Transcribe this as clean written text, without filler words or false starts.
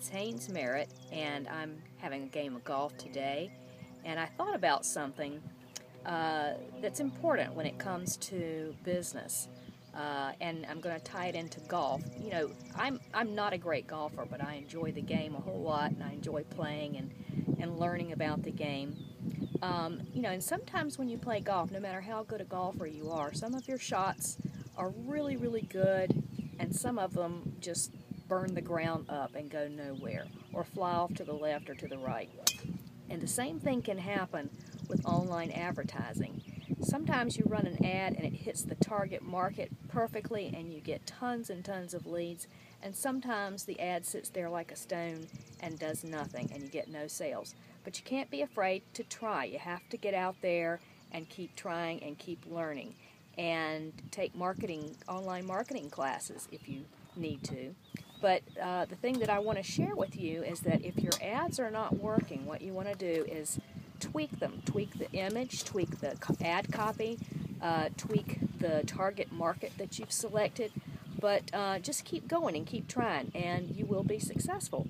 It's Haynes Merritt, and I'm having a game of golf today. And I thought about something that's important when it comes to business, and I'm going to tie it into golf. You know, I'm not a great golfer, but I enjoy the game a whole lot, and I enjoy playing and learning about the game. And sometimes when you play golf, no matter how good a golfer you are, some of your shots are really, really good, and some of them just burn the ground up and go nowhere, or fly off to the left or to the right. And the same thing can happen with online advertising. Sometimes you run an ad and it hits the target market perfectly and you get tons and tons of leads, and sometimes the ad sits there like a stone and does nothing and you get no sales. But you can't be afraid to try. You have to get out there and keep trying and keep learning, and take online marketing classes if you need to. But the thing that I want to share with you is that if your ads are not working, what you want to do is tweak them. Tweak the image, tweak the ad copy, tweak the target market that you've selected. But just keep going and keep trying, and you will be successful.